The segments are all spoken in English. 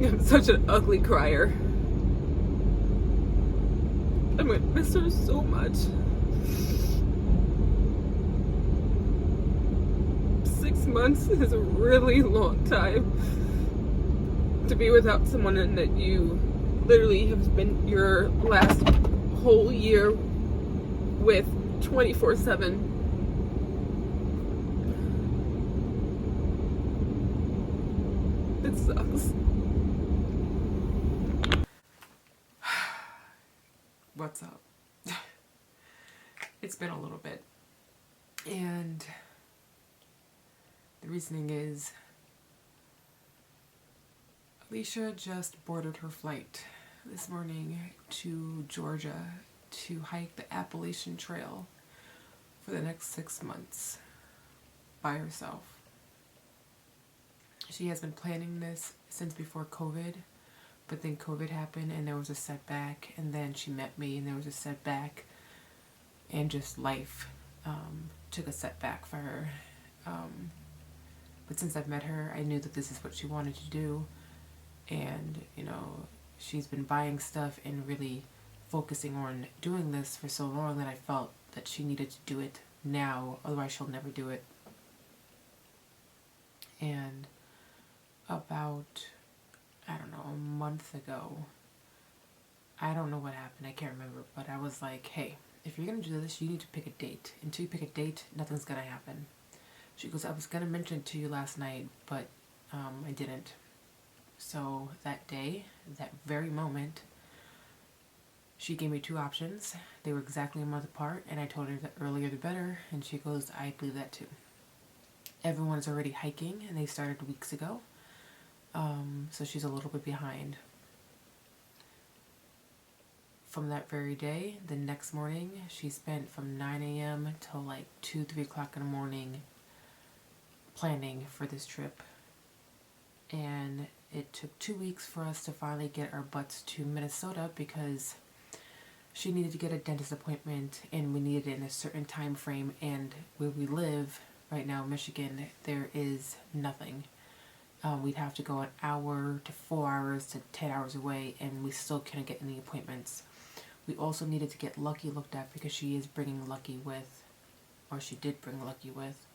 I'm such an ugly crier. I'm gonna miss her so much. 6 months is a really long time to be without someone, and that you literally have spent your last whole year with 24/7. It sucks. What's up? It's been a little bit, and the reasoning is Alicia just boarded her flight this morning to Georgia to hike the Appalachian Trail for the next 6 months by herself. She has been planning this since before COVID, but then COVID happened and there was a setback, and then she met me and there was a setback, and just life took a setback for her. But since I've met her, I knew that this is what she wanted to do, and she's been buying stuff and really focusing on doing this for so long that I felt that she needed to do it now, otherwise she'll never do it. And about, I don't know, a month ago, I don't know what happened, I can't remember, but I was like, hey, if you're going to do this, you need to pick a date. Until you pick a date, nothing's going to happen. She goes, I was going to mention it to you last night, but I didn't. So that day, that very moment, she gave me 2 options. They were exactly a month apart, and I told her the earlier the better, and she goes, I believe that too. Everyone is already hiking, and they started weeks ago, so she's a little bit behind. From that very day, the next morning, she spent from 9 a.m. till like 2, 3 o'clock in the morning planning for this trip. And it took 2 weeks for us to finally get our butts to Minnesota because she needed to get a dentist appointment, and we needed it in a certain time frame, and where we live right now in Michigan, there is nothing. We'd have to go an hour to 4 hours to 10 hours away, and we still couldn't get any appointments. We also needed to get Lucky looked at because she is bringing Lucky with, or she did bring Lucky with.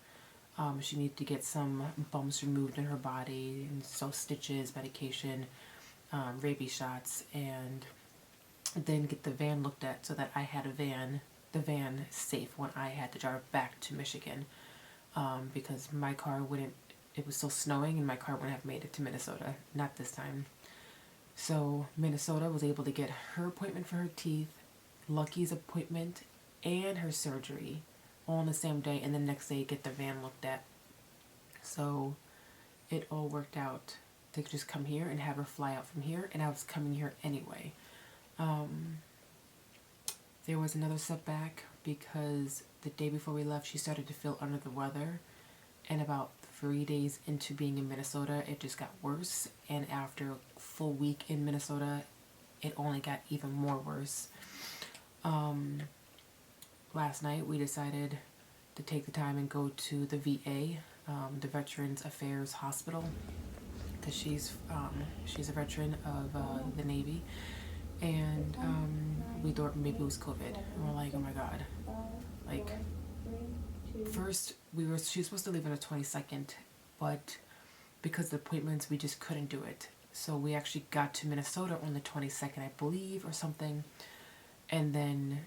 She needed to get some bumps removed in her body, and so stitches, medication, rabies shots, and then get the van looked at so that I had the van safe when I had to drive back to Michigan, because my car wouldn't, it was still snowing and my car wouldn't have made it to Minnesota, not this time. So Minnesota was able to get her appointment for her teeth, Lucky's appointment, and her surgery all on the same day, and the next day get the van looked at. So it all worked out to just come here and have her fly out from here, and I was coming here anyway. There was another setback because the day before we left, she started to feel under the weather, and about 3 days into being in Minnesota, it just got worse, and after a full week in Minnesota, it only got even more worse. Last night we decided to take the time and go to the VA, the Veterans Affairs Hospital, because she's a veteran of the Navy, and we thought maybe it was COVID, and we're like, oh my god, like, first she was supposed to leave on the 22nd, but because of the appointments we just couldn't do it, so we actually got to Minnesota on the 22nd, I believe, or something, and then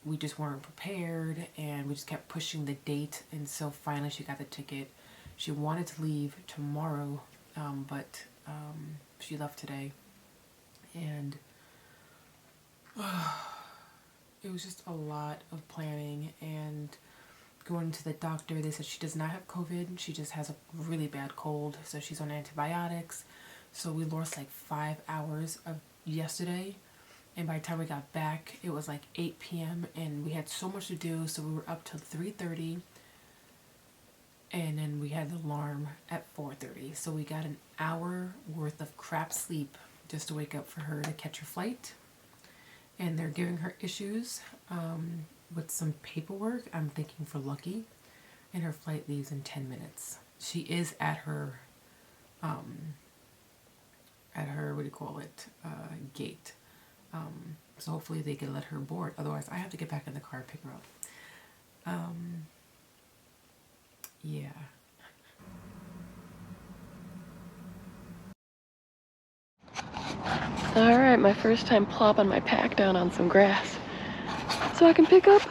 we just weren't prepared, and we just kept pushing the date, and so finally she got the ticket. She wanted to leave tomorrow, but she left today, and it was just a lot of planning and going to the doctor. They said she does not have COVID, she just has a really bad cold, so she's on antibiotics. So we lost like 5 hours of yesterday, and by the time we got back it was like 8 p.m. and we had so much to do, so we were up till 3:30, and then we had the alarm at 4:30, so we got an hour worth of crap sleep just to wake up for her to catch her flight. And they're giving her issues with some paperwork, I'm thinking for Lucky, and her flight leaves in 10 minutes. She is at her at her, what do you call it, gate. So hopefully they can let her board. Otherwise, I have to get back in the car and pick her up. Yeah. Alright, my first time plopping my pack down on some grass so I can pick up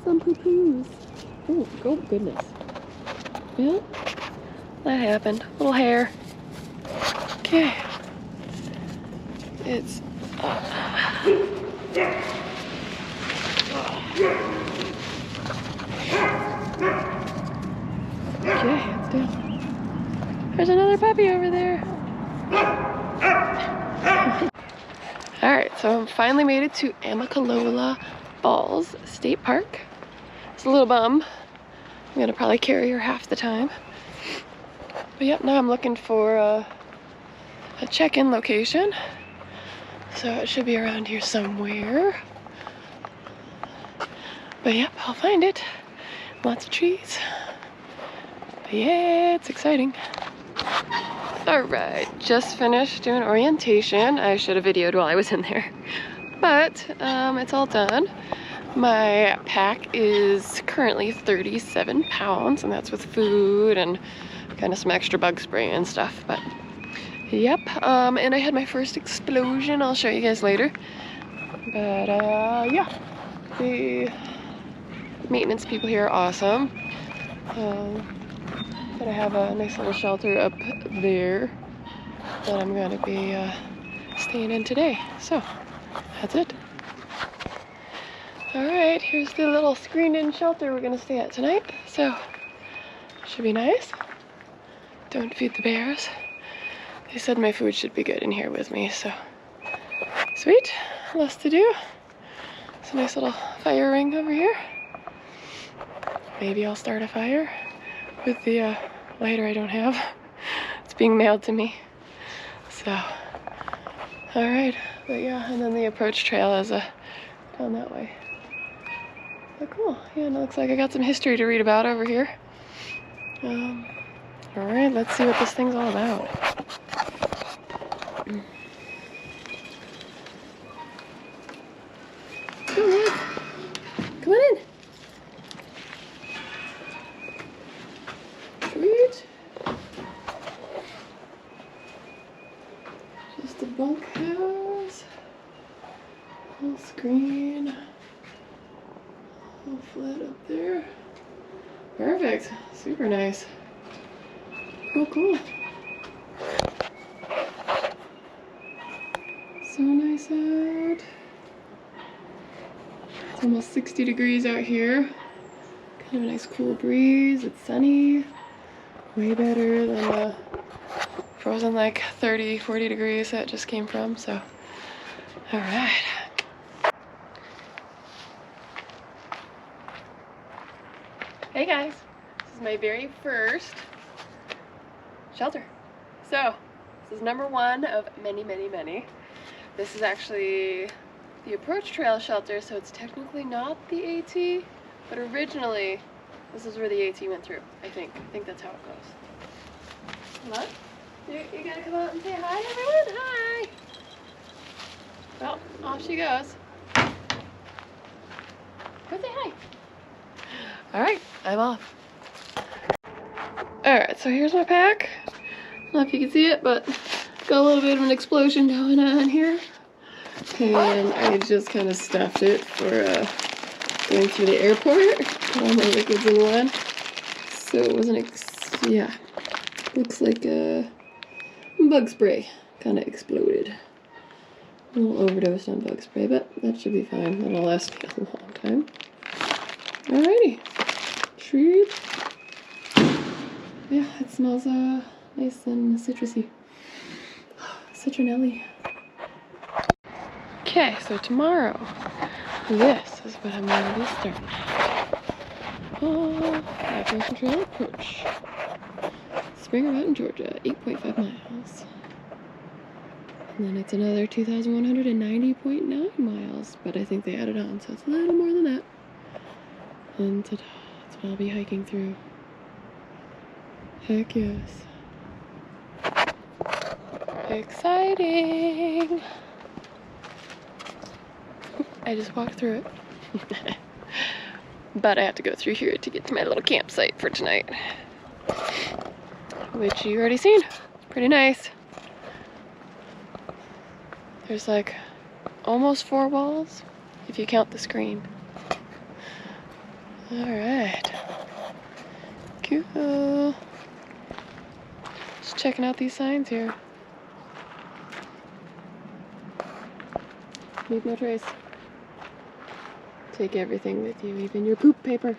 some poo-poos. Oh, oh goodness. Yeah, that happened. Little hair. Okay. It's... Okay, it's down. There's another puppy over there. Alright, so I finally made it to Amica Lola Falls State Park. It's a little bum. I'm gonna probably carry her half the time. But yep, now I'm looking for a check-in location. So it should be around here somewhere. But yep, I'll find it. Lots of trees. But yeah, it's exciting. Alright, just finished doing orientation. I should have videoed while I was in there. But it's all done. My pack is currently 37 pounds, and that's with food and kind of some extra bug spray and stuff. But yep, and I had my first explosion. I'll show you guys later. But yeah, the maintenance people here are awesome. But I have a nice little shelter up there that I'm going to be staying in today. So that's it. Alright, here's the little screened-in shelter we're going to stay at tonight. So should be nice. Don't feed the bears. They said my food should be good in here with me, so sweet. Less to do. It's a nice little fire ring over here. Maybe I'll start a fire with the lighter I don't have. It's being mailed to me. So, alright. But yeah, and then the approach trail is down that way. But cool. Yeah, and it looks like I got some history to read about over here. Alright, let's see what this thing's all about. Come on. Come on in. Sweet. Just a bunkhouse. Little screen. Little flat up there. Perfect. Super nice. Cool, cool. So nice out. It's almost 60 degrees out here. Kind of a nice cool breeze. It's sunny. Way better than the frozen like 30, 40 degrees that just came from, so. All right. Hey guys, this is my very first shelter. So, this is number one of many, many, many. This is actually the approach trail shelter, so it's technically not the AT, but originally this is where the AT went through, I think. I think that's how it goes. Come on. You gotta come out and say hi, everyone. Hi. Well, off she goes. Go say hi. All right, I'm off. All right, so here's my pack. I don't know if you can see it, but got a little bit of an explosion going on here. And I just kind of stuffed it for going through the airport. Put all my liquids in one. So it wasn't, yeah. Looks like bug spray kind of exploded. A little overdosed on bug spray, but that should be fine. That'll last me a long time. Alrighty. Treat. Yeah, it smells nice and citrusy. Citronelli. Okay, so tomorrow, this is what I'm going to be starting at. Appalachian Trail approach. Springer Mountain, Georgia, 8.5 miles. And then it's another 2,190.9 miles, but I think they added on, so it's a little more than that. And ta-da, that's what I'll be hiking through. Heck yes. Exciting! I just walked through it. But I have to go through here to get to my little campsite for tonight. Which you already seen. It's pretty nice. There's like almost 4 walls, if you count the screen. Alright. Cool. Just checking out these signs here. Leave no trace. Take everything with you, even your poop paper.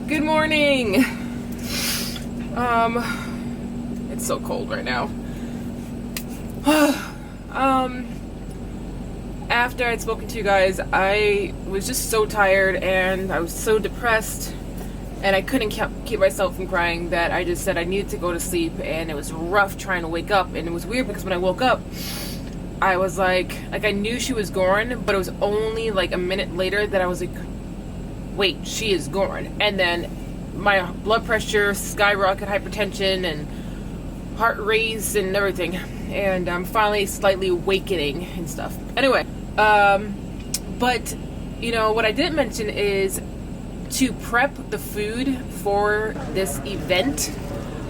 Good morning. It's so cold right now. After I'd spoken to you guys, I was just so tired and I was so depressed and I couldn't keep myself from crying that I just said I needed to go to sleep, and it was rough trying to wake up. And it was weird because when I woke up, I was like I knew she was gone, but it was only like a minute later that I was like, wait, she is gone. And then my blood pressure skyrocketed, hypertension and heart raised and everything, and I'm finally slightly awakening and stuff. Anyway, but you know what I didn't mention is to prep the food for this event.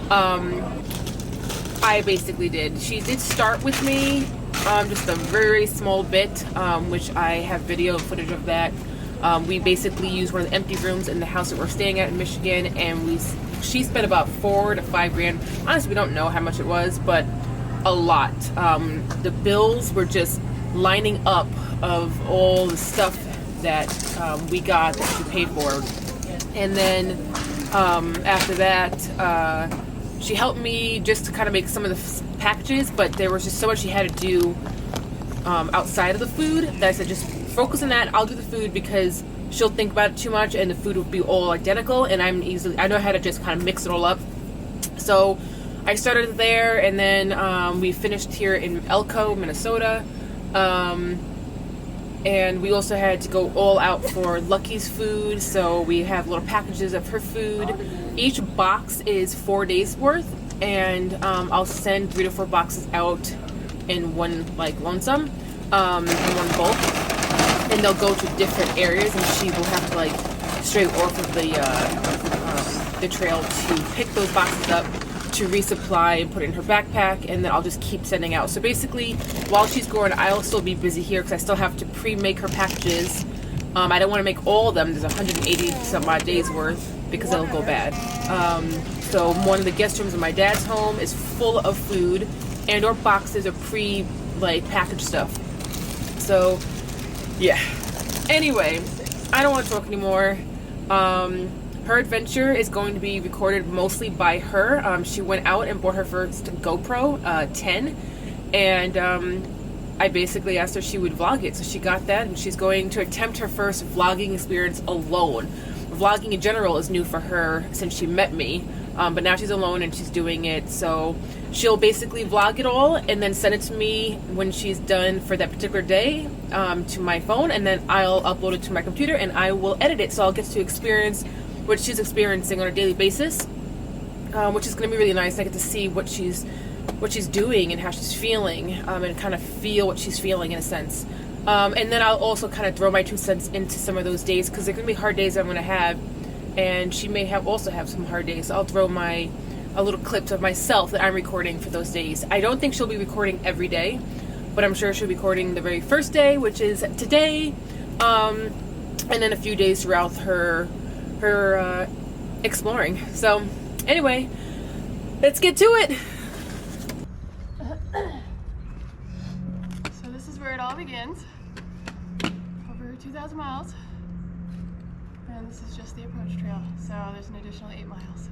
I basically did. She did start with me, just a very small bit, which I have video footage of that. We basically used one of the empty rooms in the house that we're staying at in Michigan, and she spent about $4 to $5 grand. Honestly, we don't know how much it was, but a lot. The bills were just lining up of all the stuff that we got that she paid for. And then after that, she helped me just to kind of make some of the packages, but there was just so much she had to do outside of the food that I said just focus on that. I'll do the food because she'll think about it too much and the food will be all identical, and I know how to just kind of mix it all up. So I started there, and then we finished here in Elko, Minnesota. And we also had to go all out for Lucky's food, so we have little packages of her food. Each box is 4 days worth, and I'll send 3 to 4 boxes out in one lump sum, in one bulk, and they'll go to different areas, and she will have to stray off of the trail to pick those boxes up, to resupply and put it in her backpack, and then I'll just keep sending out. So basically, while she's gone, I'll still be busy here because I still have to pre-make her packages. I don't want to make all of them. There's 180 some odd days worth because it'll go bad. So one of the guest rooms in my dad's home is full of food and or boxes of packaged stuff. So yeah. Anyway, I don't want to talk anymore. Her adventure is going to be recorded mostly by her. She went out and bought her first GoPro 10, and I basically asked her if she would vlog it, so she got that, and she's going to attempt her first vlogging experience alone. Vlogging in general is new for her since she met me, but now she's alone and she's doing it, so she'll basically vlog it all and then send it to me when she's done for that particular day to my phone, and then I'll upload it to my computer and I will edit it, so I'll get to experience what she's experiencing on a daily basis, which is going to be really nice. I get to see what she's doing and how she's feeling, and kind of feel what she's feeling in a sense. And then I'll also kind of throw my 2 cents into some of those days, because they're going to be hard days I'm going to have, and she may also have some hard days. So I'll throw a little clips of myself that I'm recording for those days. I don't think she'll be recording every day, but I'm sure she'll be recording the very first day, which is today, and then a few days throughout her exploring. So anyway, let's get to it. So this is where it all begins. Over 2,000 miles. And this is just the approach trail. So there's an additional 8 miles.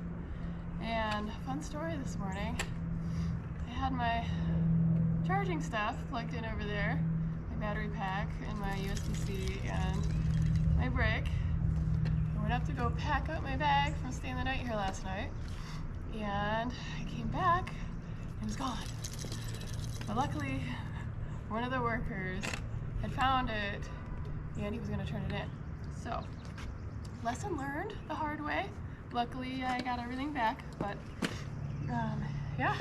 And fun story this morning. I had my charging stuff plugged in over there. My battery pack and my USB-C and my brick. I went up to go pack up my bag from staying the night here last night, and I came back and it was gone. But luckily, one of the workers had found it and he was going to turn it in. So lesson learned the hard way. Luckily, I got everything back, but yeah,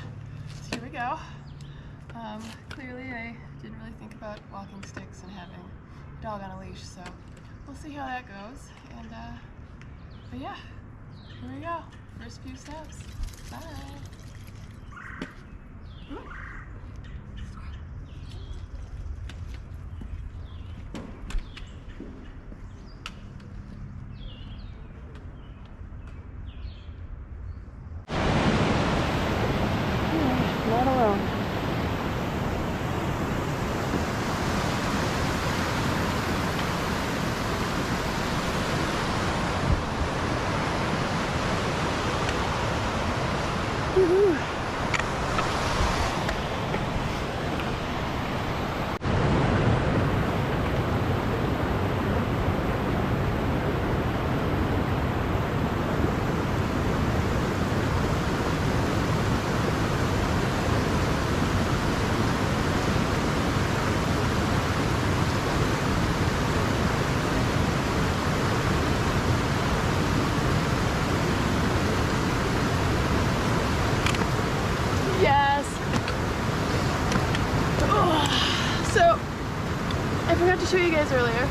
so here we go. Clearly, I didn't really think about walking sticks and having a dog on a leash, so we'll see how that goes. And but yeah, here we go. First few steps. Bye. Not alone. Woohoo! Yes. Oh. So, I forgot to show you guys earlier.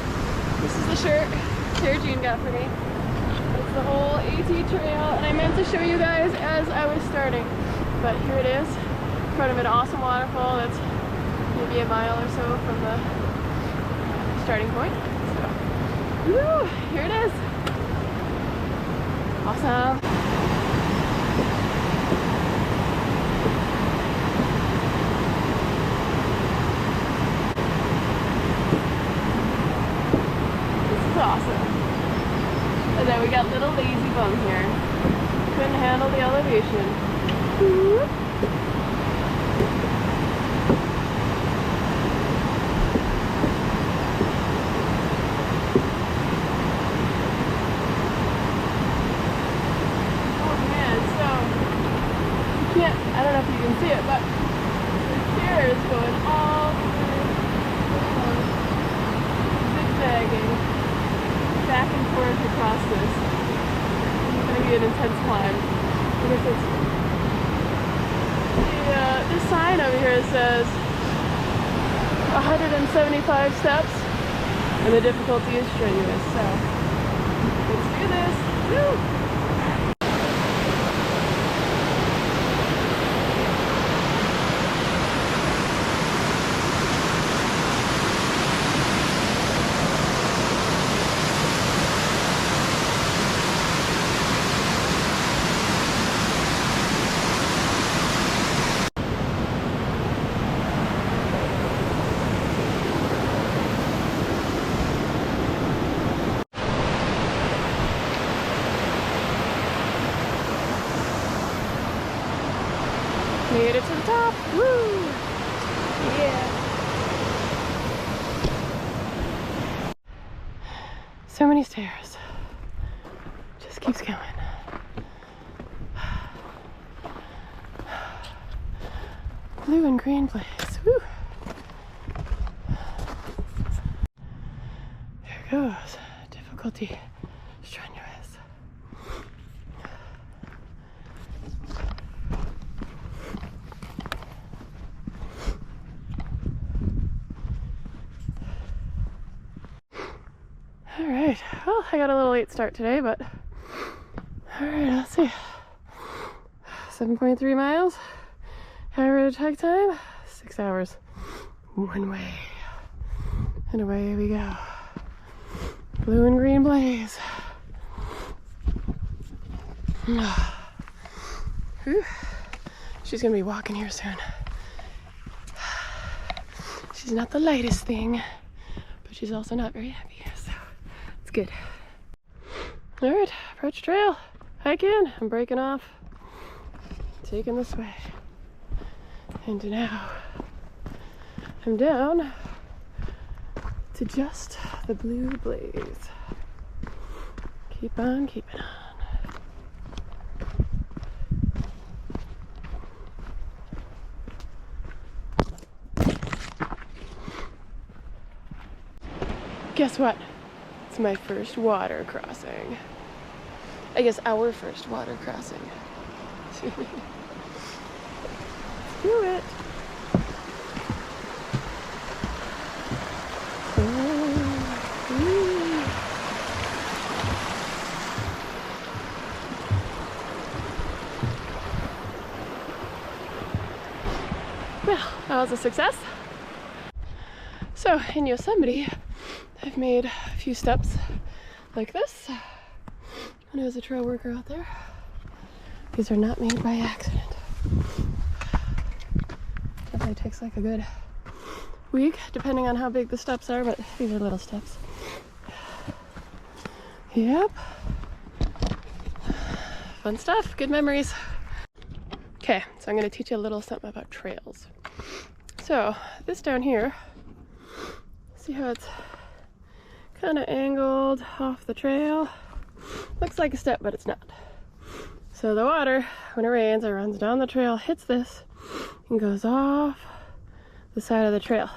This is the shirt Sarah Jean got for me. It's the whole AT trail, and I meant to show you guys as I was starting, but here it is, in front of an awesome waterfall that's maybe a mile or so from the starting point. So, woo, here it is. Awesome. Awesome. And then we got little lazy bum here. Couldn't handle the elevation. Whoop. Oh man, so you can't, I don't know if you can see it, but the chair is going all through, zigzagging back and forth across this. It's going to be an intense climb. I guess it's this sign over here says 175 steps, and the difficulty is strenuous. So let's do this. Woo! Made it to the top. Woo! Yeah. So many stairs. Just keeps going. Blue and green place. Woo! There it goes. Difficulty strenuous. Alright, well, I got a little late start today, but alright, let's see. 7.3 miles, average hike time, 6 hours, one way, and away we go. Blue and green blaze. Whew. She's gonna be walking here soon. She's not the lightest thing, but she's also not very heavy, so it's good. All right, approach trail, hiking. I'm breaking off, taking this way. And now I'm down to just the blue blaze. Keep on keeping on. Guess what? It's It's my first water crossing. I guess our first water crossing. Let's do it. Well, that was a success. So in Yosemite, I've made a few steps like this when I was a trail worker out there. These are not made by accident. Definitely takes like a good week, depending on how big the steps are, but these are little steps. Yep. Fun stuff, good memories. Okay, so I'm going to teach you a little something about trails. So this down here, see how it's kind of angled off the trail? Looks like a step, but it's not. So the water, when it rains, it runs down the trail, hits this, and goes off the side of the trail,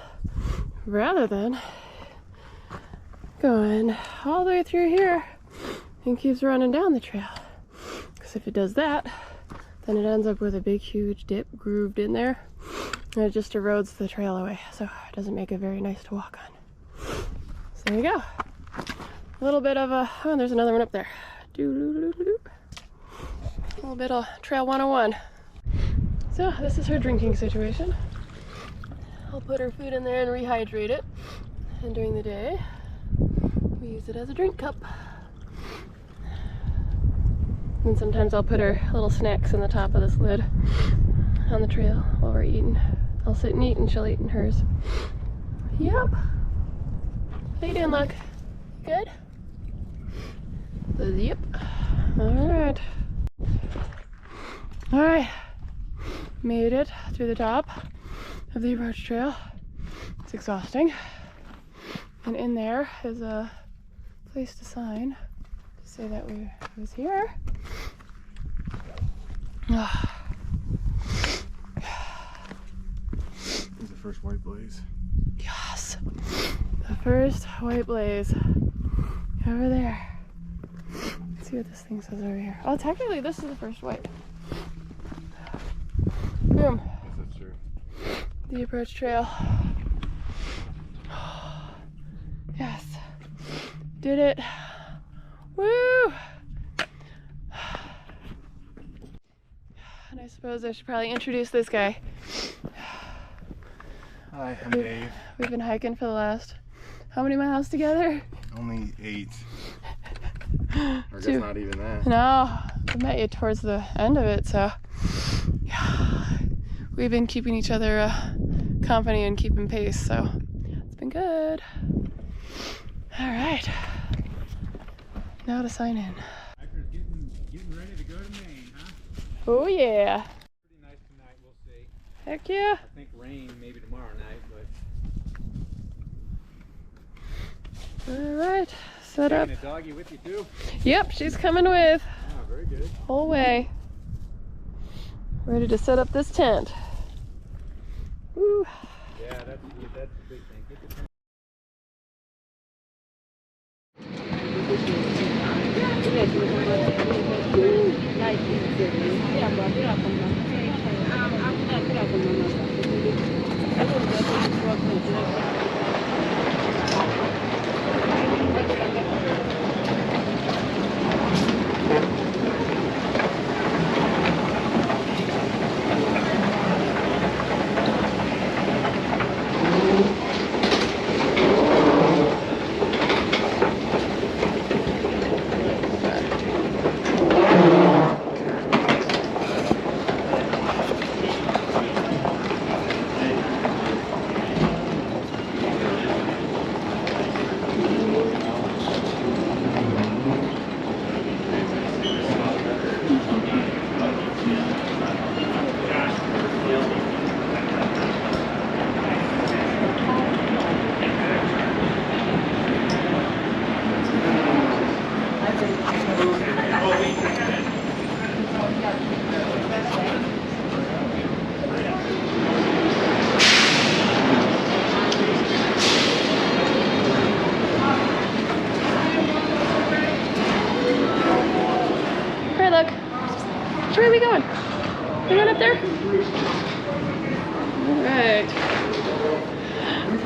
rather than going all the way through here and keeps running down the trail. Because if it does that, then it ends up with a big huge dip grooved in there, and it just erodes the trail away, so it doesn't make it very nice to walk on. So there you go. A little bit of a, oh, there's another one up there. A little bit of Trail 101. So this is her drinking situation. I'll put her food in there and rehydrate it, and during the day we use it as a drink cup. And sometimes I'll put her little snacks in the top of this lid on the trail while we're eating. I'll sit and eat and she'll eat in hers. Yep. How you doing, Luck? Good? Yep. Alright. Alright. Made it through the top of the approach trail. It's exhausting. And in there is a place to sign to say that we was here. This is the first white blaze. Yes! The first white blaze. Over there. Let's see what this thing says over here. Oh, technically this is the first white. Boom. Yes, that's true. The approach trail. Yes. Did it. Woo! And I suppose I should probably introduce this guy. Hi, I'm Dave. We've been hiking for the last, how many miles together? Only 8. I guess not even that. No, I met you towards the end of it, so yeah, we've been keeping each other company and keeping pace, so it's been good. All right, now to sign in. Getting ready to go to Maine, huh? Oh yeah. Pretty nice tonight, we'll see. Heck yeah. I think rain maybe tomorrow night, but... All right, set up. Taking a doggy with you too? Yep, she's coming with. Oh, very good. Whole way. Ready to set up this tent. Woo. Yeah, that's the big thing. Get the tent.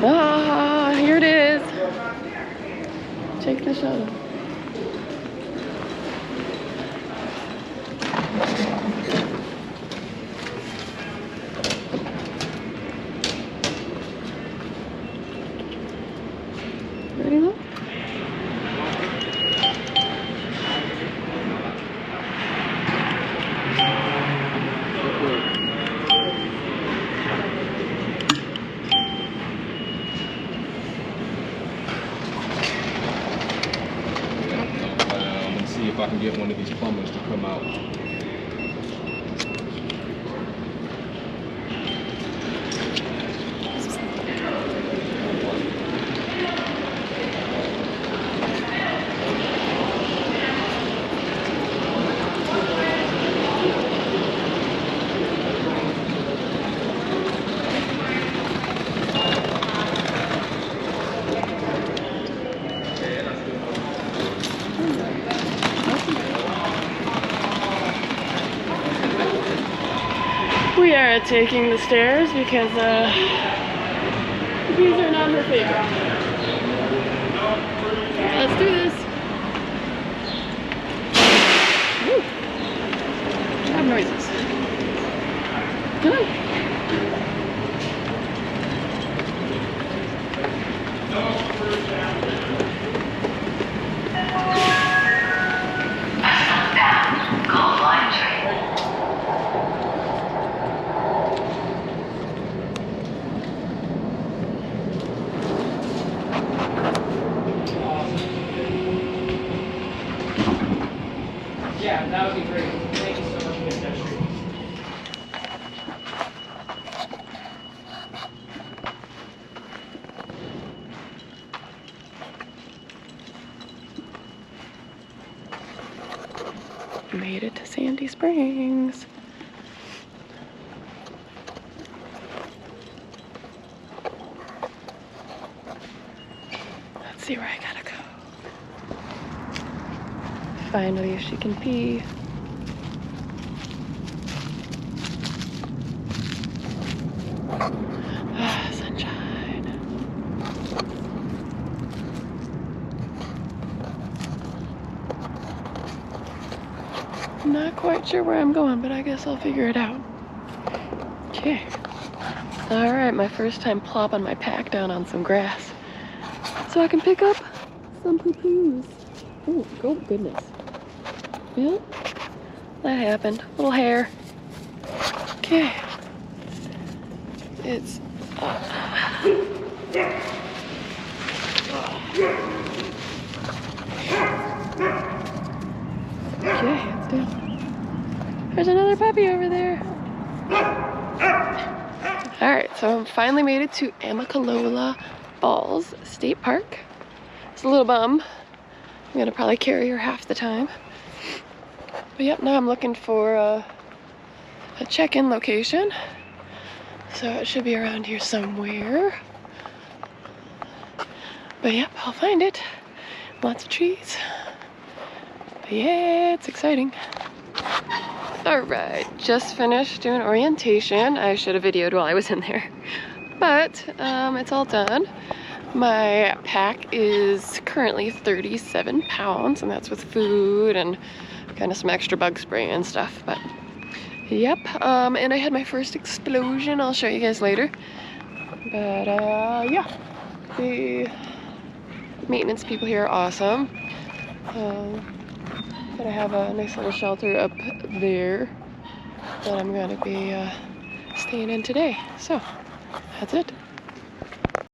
Ah, here it is. Take the shuttle. Ready, Lo? See if I can get one of these plumbers to come out. We are taking the stairs because these are not her favorite. Let's do this. Woo. Loud noises. Come on. Yeah, that would be great. Thank you so much for that street. Made it to Sandy Springs. Let's see where I gotta go. Finally, she can pee. Ah, sunshine. I'm not quite sure where I'm going, but I guess I'll figure it out. Okay. All right, my first time plopping my pack down on some grass so I can pick up some poo-poos. Oh, goodness. Yeah, that happened. Little hair. Okay. It's okay, it's down. There's another puppy over there. Alright, so I finally made it to Amica Lola Falls State Park. It's a little bum. I'm gonna probably carry her half the time. But yep, now I'm looking for a check-in location. So it should be around here somewhere. But yep, I'll find it. Lots of trees. But yeah, it's exciting. Alright, just finished doing orientation. I should have videoed while I was in there. But it's all done. My pack is currently 37 pounds, and that's with food and kind of some extra bug spray and stuff. But yep, and I had my first explosion. I'll show you guys later. But yeah, the maintenance people here are awesome. But I have a nice little shelter up there that I'm gonna be staying in today. So that's it.